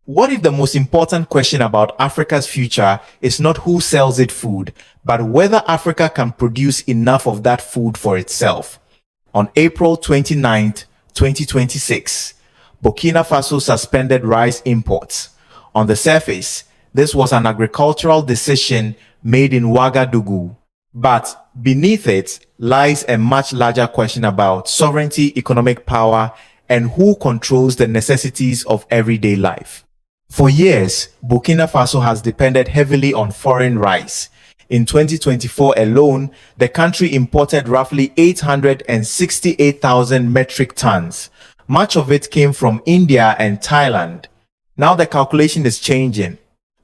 What if the most important question about Africa's future is not who sells it food, but whether Africa can produce enough of that food for itself? On April 29th, 2026, Burkina Faso suspended rice imports. On the surface, this was an agricultural decision made in Ouagadougou, but beneath it lies a much larger question about sovereignty, economic power, and who controls the necessities of everyday life. For years, Burkina Faso has depended heavily on foreign rice. In 2024 alone, the country imported roughly 868,000 metric tons. Much of it came from India and Thailand. Now the calculation is changing.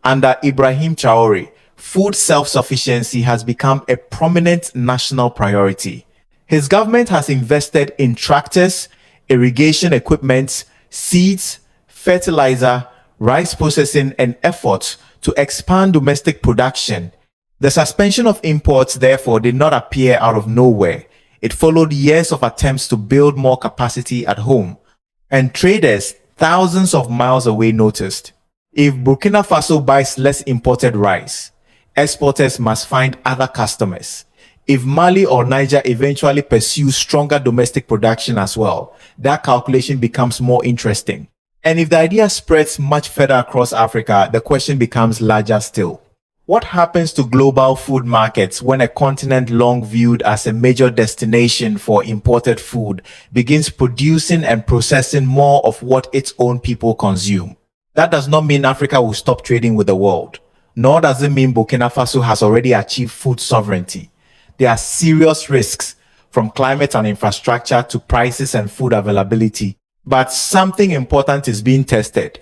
Under Ibrahim Traore, food self-sufficiency has become a prominent national priority. His government has invested in tractors, irrigation equipment, seeds, fertilizer, rice processing, and efforts to expand domestic production. The suspension of imports, therefore, did not appear out of nowhere. It followed years of attempts to build more capacity at home. And traders thousands of miles away noticed, if Burkina Faso buys less imported rice, exporters must find other customers. If Mali or Niger eventually pursue stronger domestic production as well, that calculation becomes more interesting. And if the idea spreads much further across Africa, the question becomes larger still. What happens to global food markets when a continent long viewed as a major destination for imported food begins producing and processing more of what its own people consume? That does not mean Africa will stop trading with the world, nor does it mean Burkina Faso has already achieved food sovereignty. There are serious risks, from climate and infrastructure to prices and food availability. But something important is being tested.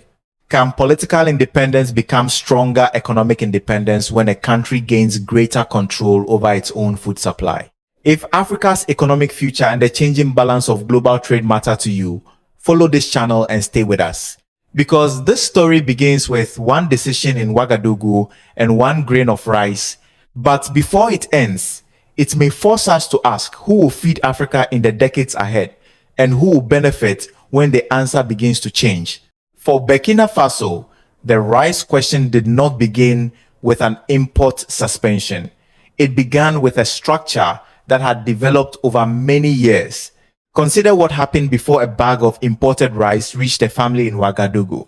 Can political independence become stronger economic independence when a country gains greater control over its own food supply? If Africa's economic future and the changing balance of global trade matter to you, follow this channel and stay with us. Because this story begins with one decision in Ouagadougou and one grain of rice. But before it ends, it may force us to ask who will feed Africa in the decades ahead and who will benefit when the answer begins to change. For Burkina Faso, the rice question did not begin with an import suspension. It began with a structure that had developed over many years. Consider what happened before a bag of imported rice reached a family in Ouagadougou.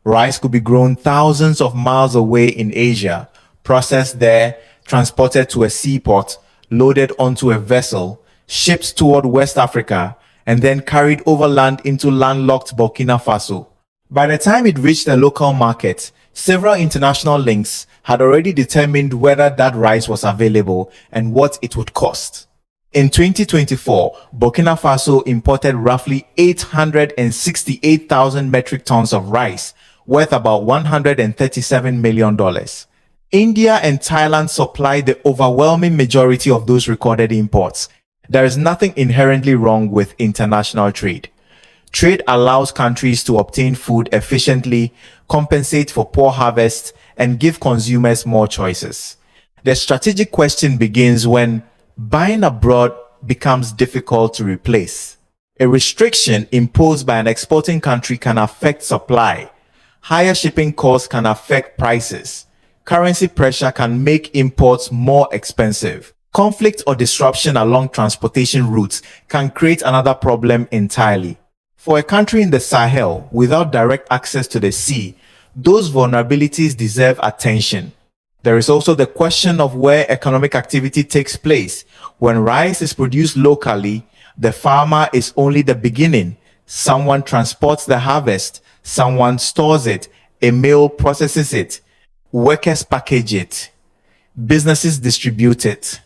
Rice could be grown thousands of miles away in Asia, processed there, transported to a seaport, loaded onto a vessel, shipped toward West Africa, and then carried overland into landlocked Burkina Faso. By the time it reached the local market, several international links had already determined whether that rice was available and what it would cost. In 2024, Burkina Faso imported roughly 868,000 metric tons of rice, worth about $137 million. India and Thailand supplied the overwhelming majority of those recorded imports. There is nothing inherently wrong with international trade. Trade allows countries to obtain food efficiently, compensate for poor harvests, and give consumers more choices. The strategic question begins when buying abroad becomes difficult to replace. A restriction imposed by an exporting country can affect supply. Higher shipping costs can affect prices. Currency pressure can make imports more expensive. Conflict or disruption along transportation routes can create another problem entirely. For a country in the Sahel without direct access to the sea, those vulnerabilities deserve attention. There is also the question of where economic activity takes place. When rice is produced locally, the farmer is only the beginning. Someone transports the harvest, someone stores it, a mill processes it, workers package it, businesses distribute it.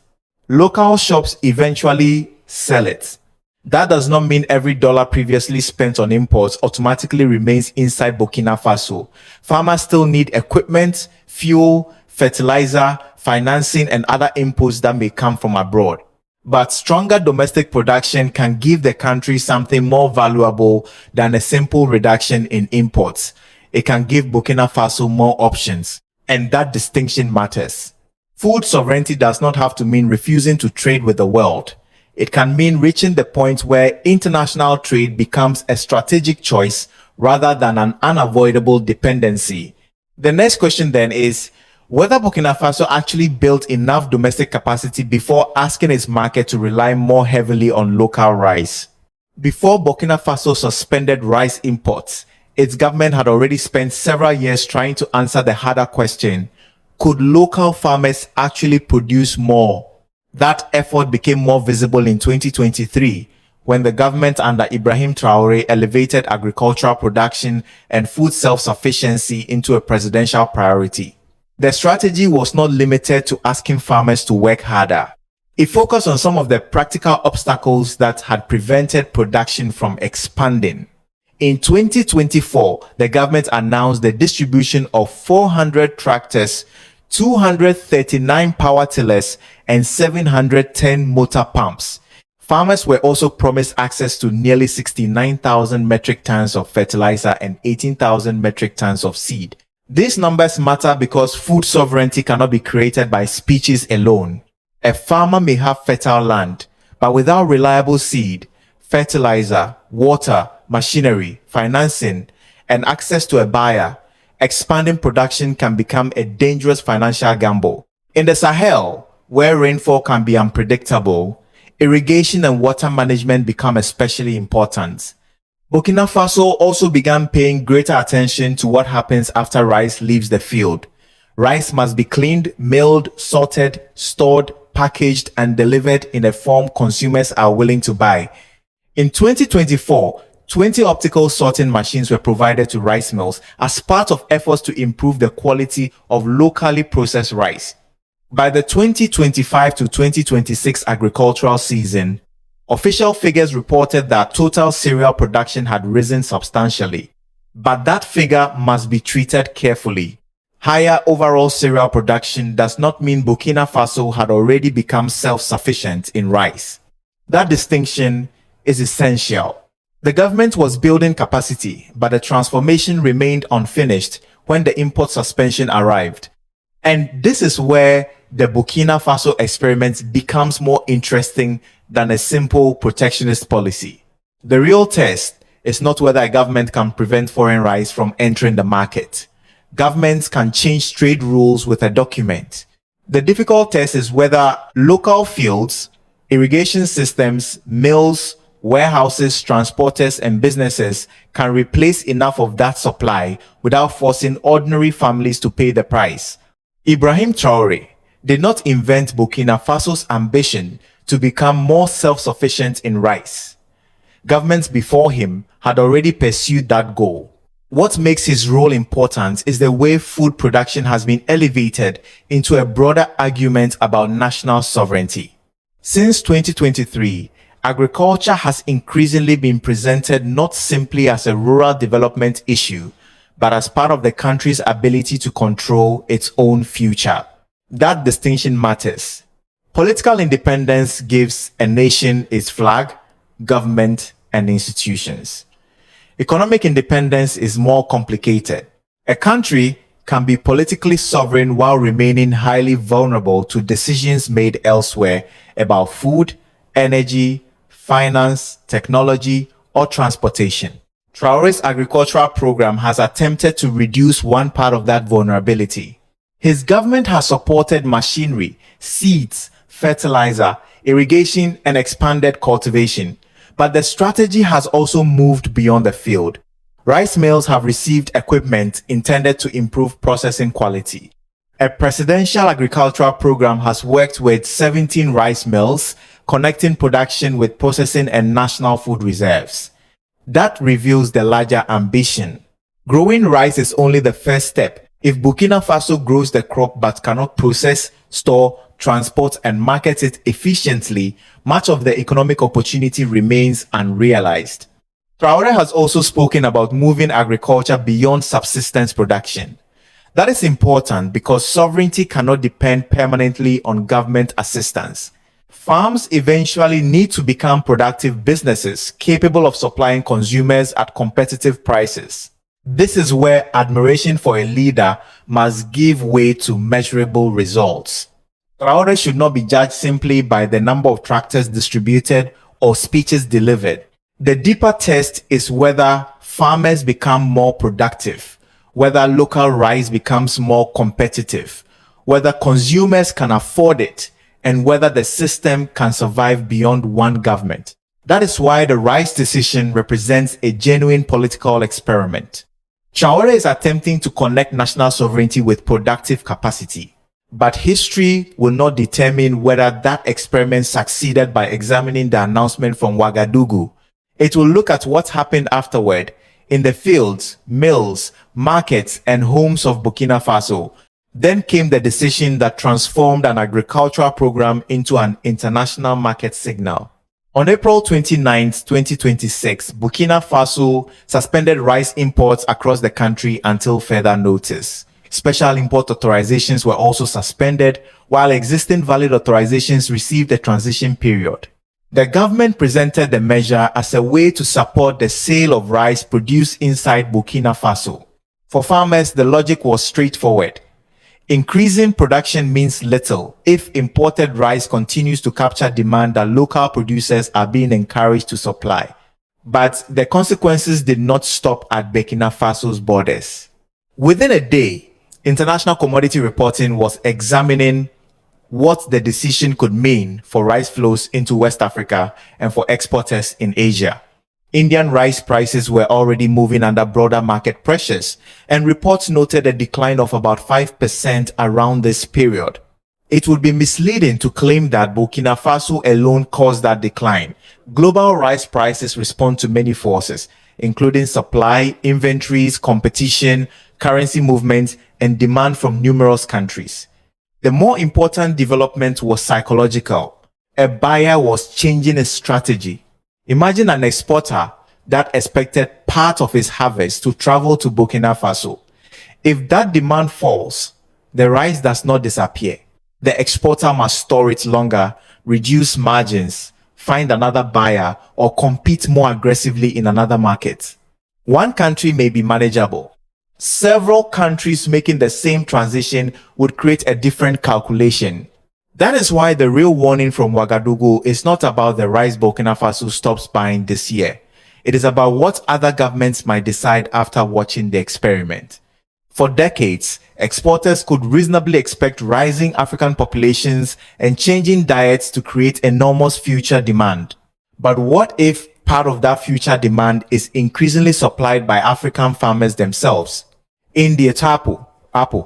Local shops eventually sell it. That does not mean every dollar previously spent on imports automatically remains inside Burkina Faso. Farmers still need equipment, fuel, fertilizer, financing, and other inputs that may come from abroad. But stronger domestic production can give the country something more valuable than a simple reduction in imports. It can give Burkina Faso more options, and that distinction matters. Food sovereignty does not have to mean refusing to trade with the world. It can mean reaching the point where international trade becomes a strategic choice rather than an unavoidable dependency. The next question then is whether Burkina Faso actually built enough domestic capacity before asking its market to rely more heavily on local rice. Before Burkina Faso suspended rice imports, its government had already spent several years trying to answer the harder question: could local farmers actually produce more? That effort became more visible in 2023 when the government under Ibrahim Traore elevated agricultural production and food self-sufficiency into a presidential priority. The strategy was not limited to asking farmers to work harder. It focused on some of the practical obstacles that had prevented production from expanding. In 2024, the government announced the distribution of 400 tractors, 239 power tillers, and 710 motor pumps. Farmers were also promised access to nearly 69,000 metric tons of fertilizer and 18,000 metric tons of seed. These numbers matter because food sovereignty cannot be created by speeches alone. A farmer may have fertile land, but without reliable seed, fertilizer, water, machinery, financing, and access to a buyer, expanding production can become a dangerous financial gamble. In the Sahel, where rainfall can be unpredictable, irrigation and water management become especially important. Burkina Faso also began paying greater attention to what happens after rice leaves the field. Rice must be cleaned, milled, sorted, stored, packaged, and delivered in a form consumers are willing to buy. In 2024, 20 optical sorting machines were provided to rice mills as part of efforts to improve the quality of locally processed rice. By the 2025 to 2026 agricultural season, official figures reported that total cereal production had risen substantially. But that figure must be treated carefully. Higher overall cereal production does not mean Burkina Faso had already become self-sufficient in rice. That distinction is essential. The government was building capacity, but the transformation remained unfinished when the import suspension arrived. And this is where the Burkina Faso experiment becomes more interesting than a simple protectionist policy. The real test is not whether a government can prevent foreign rice from entering the market. Governments can change trade rules with a document. The difficult test is whether local fields, irrigation systems, mills, warehouses, transporters, and businesses can replace enough of that supply without forcing ordinary families to pay the price. Ibrahim Traore did not invent Burkina Faso's ambition to become more self-sufficient in rice. Governments before him had already pursued that goal. What makes his role important is the way food production has been elevated into a broader argument about national sovereignty. Since 2023, agriculture has increasingly been presented not simply as a rural development issue, but as part of the country's ability to control its own future. That distinction matters. Political independence gives a nation its flag, government, and institutions. Economic independence is more complicated. A country can be politically sovereign while remaining highly vulnerable to decisions made elsewhere about food, energy, finance, technology, or transportation. Traore's agricultural program has attempted to reduce one part of that vulnerability. His government has supported machinery, seeds, fertilizer, irrigation, and expanded cultivation. But the strategy has also moved beyond the field. Rice mills have received equipment intended to improve processing quality. A presidential agricultural program has worked with 17 rice mills, connecting production with processing and national food reserves. That reveals the larger ambition. Growing rice is only the first step. If Burkina Faso grows the crop but cannot process, store, transport, and market it efficiently, much of the economic opportunity remains unrealized. Traore has also spoken about moving agriculture beyond subsistence production. That is important because sovereignty cannot depend permanently on government assistance. Farms eventually need to become productive businesses capable of supplying consumers at competitive prices. This is where admiration for a leader must give way to measurable results. Traore should not be judged simply by the number of tractors distributed or speeches delivered. The deeper test is whether farmers become more productive, whether local rice becomes more competitive, whether consumers can afford it, and whether the system can survive beyond one government. That is why the rice decision represents a genuine political experiment. Traore is attempting to connect national sovereignty with productive capacity. But history will not determine whether that experiment succeeded by examining the announcement from Ouagadougou. It will look at what happened afterward in the fields, mills, markets, and homes of Burkina Faso. Then came the decision that transformed an agricultural program into an international market signal. On April 29, 2026, Burkina Faso suspended rice imports across the country until further notice. Special import authorizations were also suspended, while existing valid authorizations received a transition period. The government presented the measure as a way to support the sale of rice produced inside Burkina Faso. For farmers, the logic was straightforward. Increasing production means little if imported rice continues to capture demand that local producers are being encouraged to supply. But the consequences did not stop at Burkina Faso's borders. Within a day, international commodity reporting was examining what the decision could mean for rice flows into West Africa and for exporters in Asia. Indian rice prices were already moving under broader market pressures, and reports noted a decline of about 5% around this period. It would be misleading to claim that Burkina Faso alone caused that decline. Global rice prices respond to many forces, including supply, inventories, competition, currency movement, and demand from numerous countries. The more important development was psychological. A buyer was changing his strategy. Imagine an exporter that expected part of his harvest to travel to Burkina Faso. If that demand falls, the rice does not disappear. The exporter must store it longer, reduce margins, find another buyer, or compete more aggressively in another market. One country may be manageable. Several countries making the same transition would create a different calculation. That is why the real warning from Ouagadougou is not about the rice Burkina Faso stops buying this year. It is about what other governments might decide after watching the experiment. For decades, exporters could reasonably expect rising African populations and changing diets to create enormous future demand. But what if part of that future demand is increasingly supplied by African farmers themselves? India, Apple,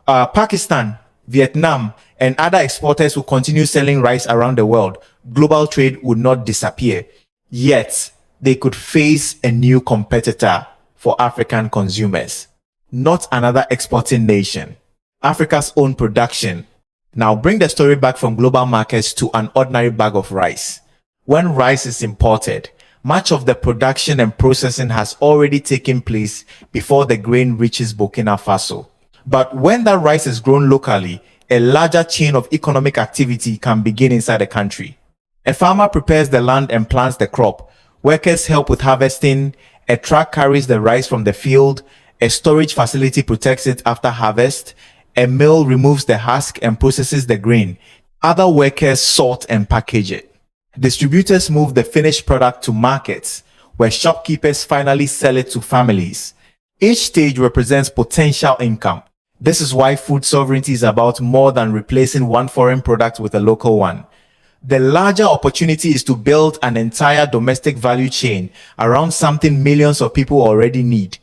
Pakistan, Vietnam, and other exporters who continue selling rice around the world. Global trade would not disappear. Yet, they could face a new competitor for African consumers. Not another exporting nation. Africa's own production. Now bring the story back from global markets to an ordinary bag of rice. When rice is imported, much of the production and processing has already taken place before the grain reaches Burkina Faso. But when that rice is grown locally, a larger chain of economic activity can begin inside the country. A farmer prepares the land and plants the crop. Workers help with harvesting. A truck carries the rice from the field. A storage facility protects it after harvest. A mill removes the husk and processes the grain. Other workers sort and package it. Distributors move the finished product to markets, where shopkeepers finally sell it to families. Each stage represents potential income. This is why food sovereignty is about more than replacing one foreign product with a local one. The larger opportunity is to build an entire domestic value chain around something millions of people already need.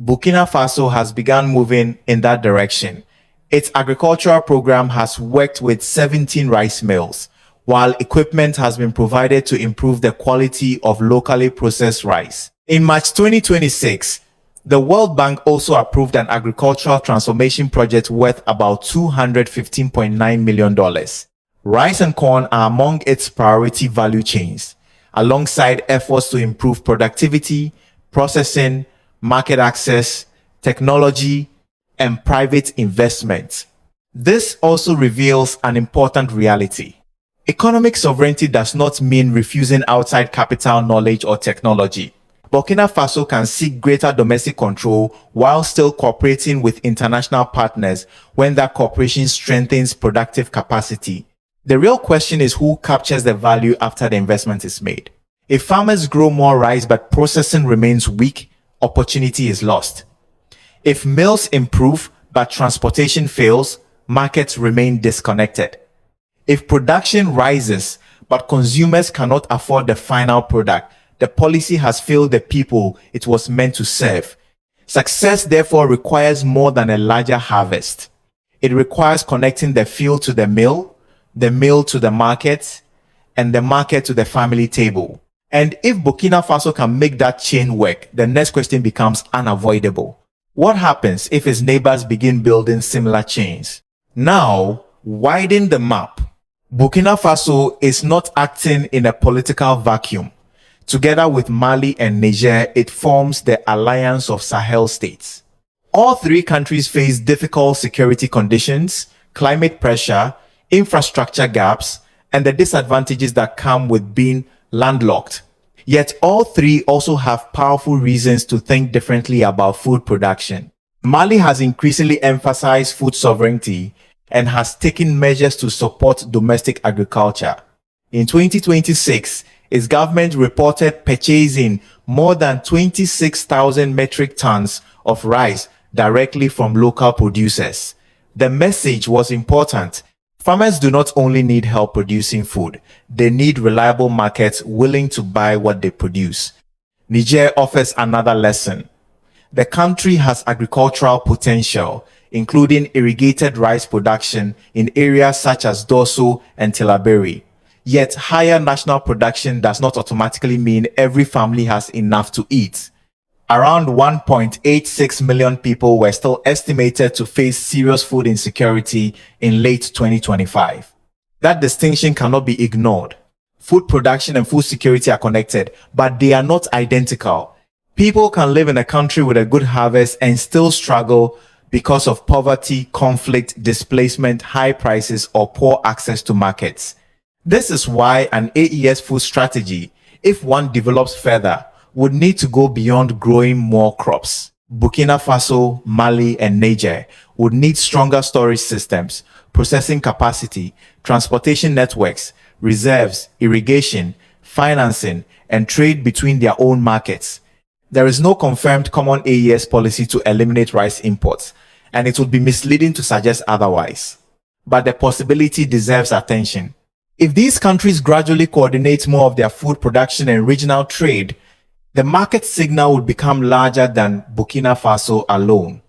Burkina Faso has begun moving in that direction. Its agricultural program has worked with 17 rice mills, while equipment has been provided to improve the quality of locally processed rice. In March 2026, the World Bank also approved an agricultural transformation project worth about $215.9 million. Rice and corn are among its priority value chains, alongside efforts to improve productivity, processing, market access, technology, and private investment. This also reveals an important reality. Economic sovereignty does not mean refusing outside capital, knowledge, or technology. Burkina Faso can seek greater domestic control while still cooperating with international partners when that cooperation strengthens productive capacity. The real question is who captures the value after the investment is made. If farmers grow more rice but processing remains weak, opportunity is lost. If mills improve but transportation fails, markets remain disconnected. If production rises but consumers cannot afford the final product, the policy has failed the people it was meant to serve. Success therefore requires more than a larger harvest. It requires connecting the field to the mill to the market, and the market to the family table. And if Burkina Faso can make that chain work, the next question becomes unavoidable. What happens if its neighbors begin building similar chains? Now, widen the map. Burkina Faso is not acting in a political vacuum. Together with Mali and Niger, it forms the Alliance of Sahel states. All three countries face difficult security conditions, climate pressure, infrastructure gaps, and the disadvantages that come with being landlocked. Yet all three also have powerful reasons to think differently about food production. Mali has increasingly emphasized food sovereignty and has taken measures to support domestic agriculture. In 2026, its government reported purchasing more than 26,000 metric tons of rice directly from local producers. The message was important. Farmers do not only need help producing food, they need reliable markets willing to buy what they produce. Niger offers another lesson. The country has agricultural potential, including irrigated rice production in areas such as Dosso and Tillabéri. Yet higher national production does not automatically mean every family has enough to eat. Around 1.86 million people were still estimated to face serious food insecurity in late 2025. That distinction cannot be ignored. Food production and food security are connected, but they are not identical. People can live in a country with a good harvest and still struggle because of poverty, conflict, displacement, high prices, or poor access to markets. This is why an AES food strategy, if one develops further, would need to go beyond growing more crops. Burkina Faso, Mali, and Niger would need stronger storage systems, processing capacity, transportation networks, reserves, irrigation, financing, and trade between their own markets. There is no confirmed common AES policy to eliminate rice imports, and it would be misleading to suggest otherwise. But the possibility deserves attention. If these countries gradually coordinate more of their food production and regional trade, the market signal would become larger than Burkina Faso alone.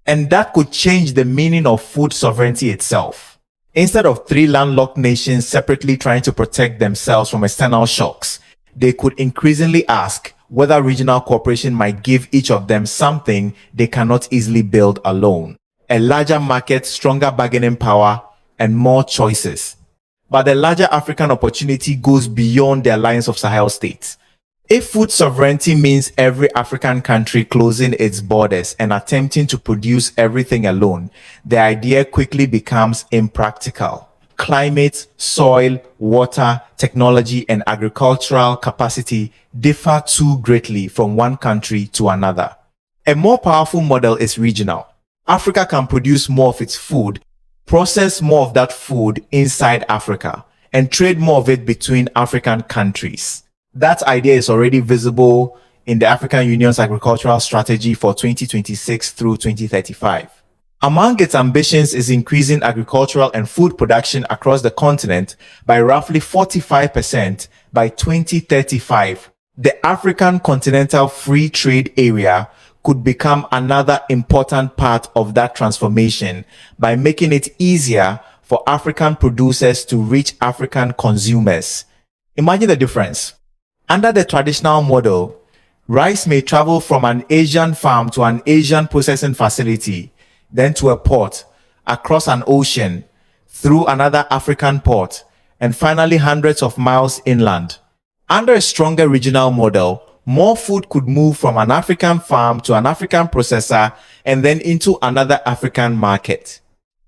And that could change the meaning of food sovereignty itself. Instead of three landlocked nations separately trying to protect themselves from external shocks, they could increasingly ask whether regional cooperation might give each of them something they cannot easily build alone. A larger market, stronger bargaining power, and more choices. But the larger African opportunity goes beyond the Alliance of Sahel states. If food sovereignty means every African country closing its borders and attempting to produce everything alone, the idea quickly becomes impractical. Climate, soil, water, technology, and agricultural capacity differ too greatly from one country to another. A more powerful model is regional. Africa can produce more of its food, process more of that food inside Africa, and trade more of it between African countries. That idea is already visible in the African Union's agricultural strategy for 2026 through 2035. Among its ambitions is increasing agricultural and food production across the continent by roughly 45% by 2035. The African Continental Free Trade Area could become another important part of that transformation by making it easier for African producers to reach African consumers. Imagine the difference. Under the traditional model, rice may travel from an Asian farm to an Asian processing facility, then to a port, across an ocean, through another African port, and finally hundreds of miles inland. Under a stronger regional model, more food could move from an African farm to an African processor and then into another African market.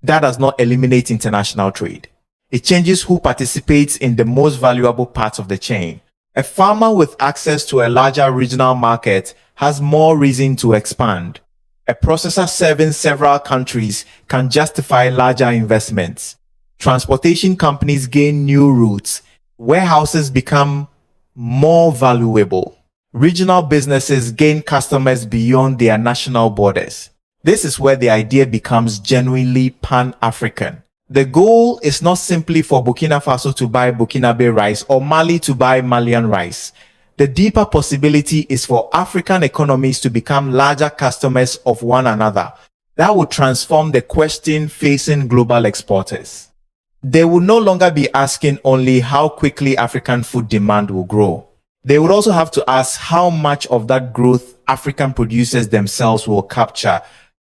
That does not eliminate international trade. It changes who participates in the most valuable parts of the chain. A farmer with access to a larger regional market has more reason to expand. A processor serving several countries can justify larger investments. Transportation companies gain new routes. Warehouses become more valuable. Regional businesses gain customers beyond their national borders. This is where the idea becomes genuinely pan-African. The goal is not simply for Burkina Faso to buy Burkinabe rice or Mali to buy Malian rice. The deeper possibility is for African economies to become larger customers of one another. That would transform the question facing global exporters. They would no longer be asking only how quickly African food demand will grow. They would also have to ask how much of that growth African producers themselves will capture.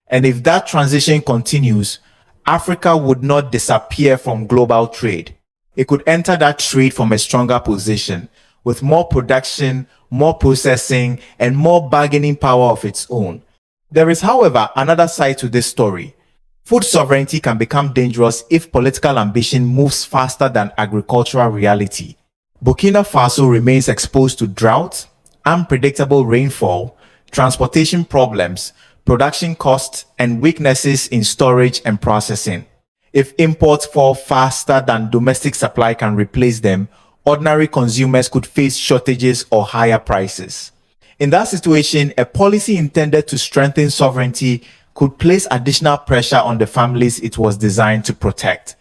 And if that transition continues, Africa would not disappear from global trade. It could enter that trade from a stronger position, with more production, more processing, and more bargaining power of its own. There is, however, another side to this story. Food sovereignty can become dangerous if political ambition moves faster than agricultural reality. Burkina Faso remains exposed to drought, unpredictable rainfall, transportation problems, production costs, and weaknesses in storage and processing. If imports fall faster than domestic supply can replace them, ordinary consumers could face shortages or higher prices. In that situation, a policy intended to strengthen sovereignty could place additional pressure on the families it was designed to protect.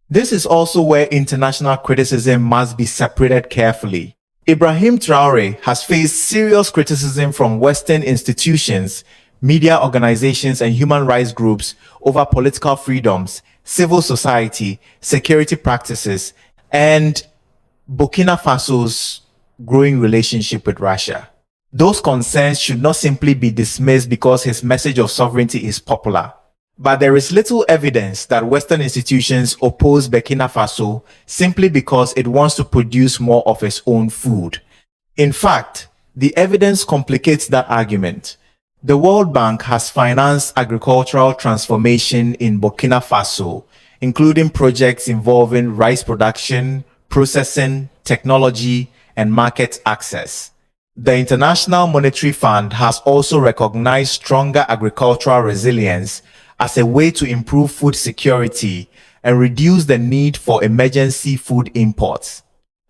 This is also where international criticism must be separated carefully. Ibrahim Traore has faced serious criticism from Western institutions, media organizations, and human rights groups over political freedoms, civil society, security practices, and Burkina Faso's growing relationship with Russia. Those concerns should not simply be dismissed because his message of sovereignty is popular. But there is little evidence that Western institutions oppose Burkina Faso simply because it wants to produce more of its own food. In fact, the evidence complicates that argument. The World Bank has financed agricultural transformation in Burkina Faso, including projects involving rice production, processing, technology, and market access. The International Monetary Fund has also recognized stronger agricultural resilience as a way to improve food security and reduce the need for emergency food imports.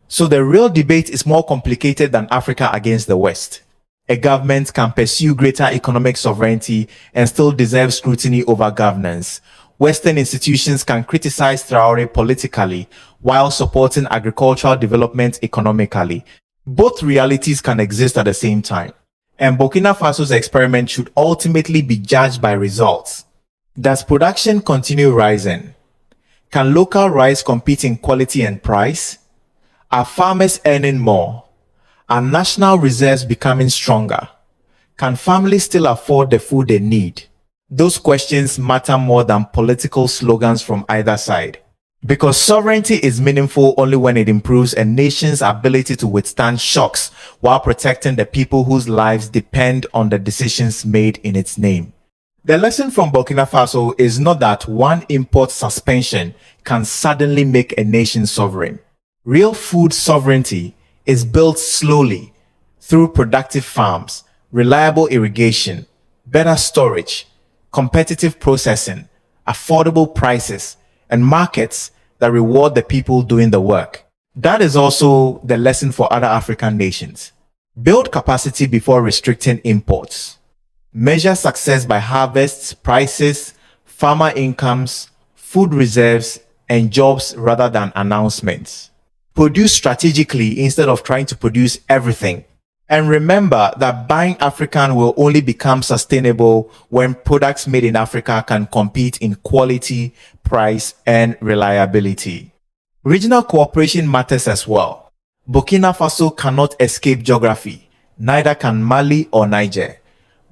So the real debate is more complicated than Africa against the West. A government can pursue greater economic sovereignty and still deserve scrutiny over governance. Western institutions can criticize Traore politically while supporting agricultural development economically. Both realities can exist at the same time. And Burkina Faso's experiment should ultimately be judged by results. Does production continue rising? Can local rice compete in quality and price? Are farmers earning more? Are national reserves becoming stronger? Can families still afford the food they need? Those questions matter more than political slogans from either side. Because sovereignty is meaningful only when it improves a nation's ability to withstand shocks while protecting the people whose lives depend on the decisions made in its name. The lesson from Burkina Faso is not that one import suspension can suddenly make a nation sovereign. Real food sovereignty is built slowly through productive farms, reliable irrigation, better storage, competitive processing, affordable prices, and markets that reward the people doing the work. That is also the lesson for other African nations. Build capacity before restricting imports. Measure success by harvests, prices, farmer incomes, food reserves, and jobs rather than announcements. Produce strategically instead of trying to produce everything. And remember that buying African will only become sustainable when products made in Africa can compete in quality, price, and reliability. Regional cooperation matters as well. Burkina Faso cannot escape geography, neither can Mali or Niger.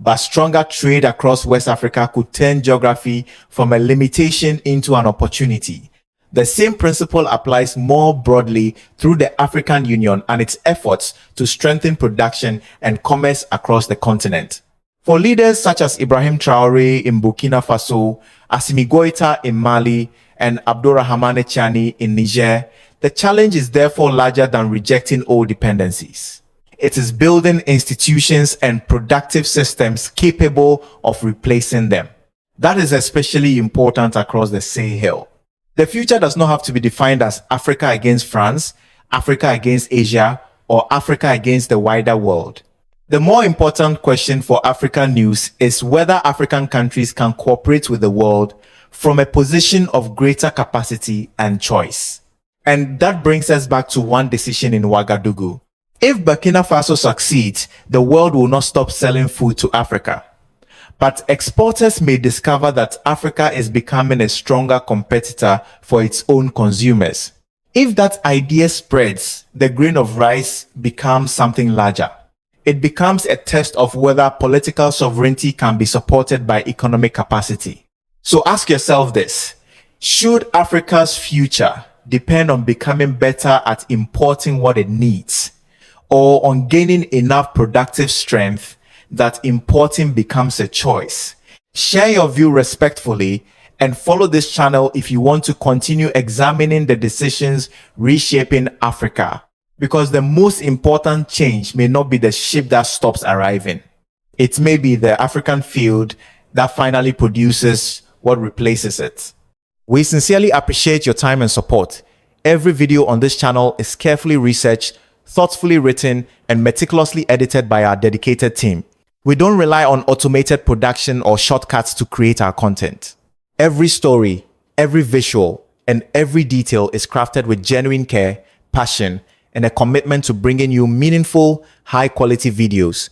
But stronger trade across West Africa could turn geography from a limitation into an opportunity. The same principle applies more broadly through the African Union and its efforts to strengthen production and commerce across the continent. For leaders such as Ibrahim Traore in Burkina Faso, Assimi Goïta in Mali, and Abdourahmane Tiani in Niger, the challenge is therefore larger than rejecting old dependencies. It is building institutions and productive systems capable of replacing them. That is especially important across the Sahel. The future does not have to be defined as Africa against France, Africa against Asia, or Africa against the wider world? The more important question for African news is whether African countries can cooperate with the world from a position of greater capacity and choice. And that brings us back to one decision in Ouagadougou. If Burkina Faso succeeds, the world will not stop selling food to Africa. But exporters may discover that Africa is becoming a stronger competitor for its own consumers. If that idea spreads, the grain of rice becomes something larger. It becomes a test of whether political sovereignty can be supported by economic capacity. So ask yourself this: should Africa's future depend on becoming better at importing what it needs, or on gaining enough productive strength that importing becomes a choice? Share your view respectfully and follow this channel if you want to continue examining the decisions reshaping Africa. Because the most important change may not be the ship that stops arriving. It may be the African field that finally produces what replaces it. We sincerely appreciate your time and support. Every video on this channel is carefully researched, thoughtfully written, and meticulously edited by our dedicated team. We don't rely on automated production or shortcuts to create our content. Every story, every visual, and every detail is crafted with genuine care, passion, and a commitment to bringing you meaningful, high-quality videos.